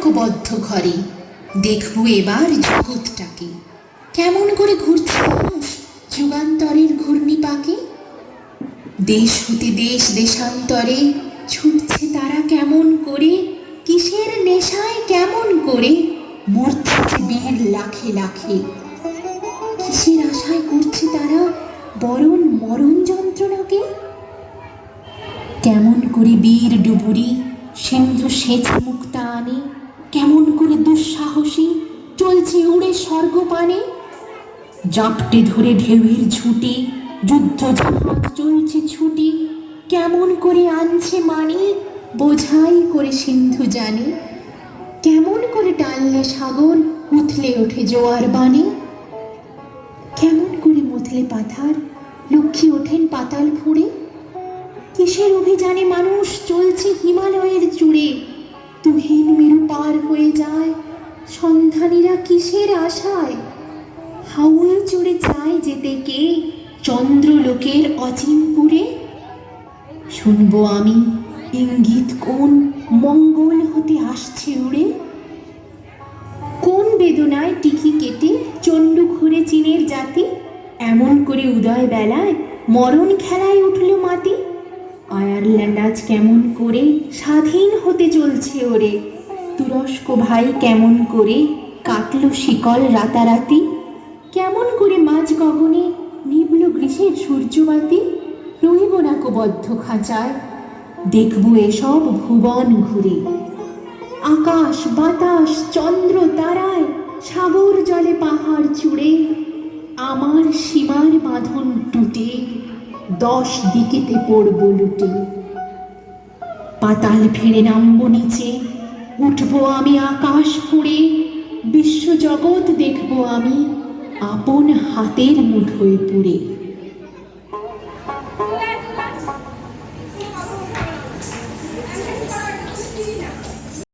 একবদ্ধ ঘরে দেখব এবার জগৎটাকে, কেমন করে ঘুরছে মানুষ যুগান্তরের ঘূর্ণিপাকে। দেশ হতে দেশ দেশান্তরে ছুটছে তারা কেমন করে, কিসের নেশায় কেমন করে মরছে বীর লাখে লাখে। কিসের আশায় করছে তারা বরণ মরণ যন্ত্রণাকে। কেমন করে বীর ডুবুরি সিন্ধু সেচ মুক্তা আনে, কেমন করে দুঃসাহসী চলছে উড়ে স্বর্গপানে। জাপটে ধরে ঢেউয়ের ঝুঁটি যুদ্ধ জাহাজ চলছে ছুটি, কেমন করে আনছে মানে বোঝাই করে সিন্ধু জানে। কেমন করে টানলে সাগর উথলে ওঠে জোয়ার বানে। কেমন করে মুথলে পাথার লক্ষ্মী ওঠেন পাতাল ফুঁড়ে। কিসের অভিযানে মানুষ চলছে হিমালয়ের চূড়ে, তুহিন মেরু পার হয়ে যায় সন্ধানীরা কিসের আশায়। হাউল চড়ে যায় যেতে কে চন্দ্রলোকের অচিনপুরে। শুনবো আমি ইঙ্গিত কোন মঙ্গল হতে আসছে উড়ে। কোন বেদনায় টিকি কেটে চণ্ডু ঘুরে চীনের জাতি, এমন করে উদয় বেলায় মরণ খেলায় উঠল মাটি। আয়ারল্যান্ড আজ কেমন করে স্বাধীন হতে চলছে ওরে, তুরস্ক ভাই কেমন করে কাটল শিকল রাতারাতি। কেমন করে মাঝ গগনে নিবল গ্রীষ্মের সূর্যবাতি। রইব না কো বদ্ধ খাঁচায়, দেখব এসব ভুবন ঘুরে। আকাশ বাতাস চন্দ্র তারায় সাগর জলে পাহাড় চূড়ে, আমার সীমার বাঁধন টুটে 10 দিকেতে পড়ব লুটে। পাতাল ফেরে নামব নিচে, উঠবো আমি আকাশ ফুঁড়ে। বিশ্বজগৎ দেখব আমি আপন হাতের মুঠোয় পুরে।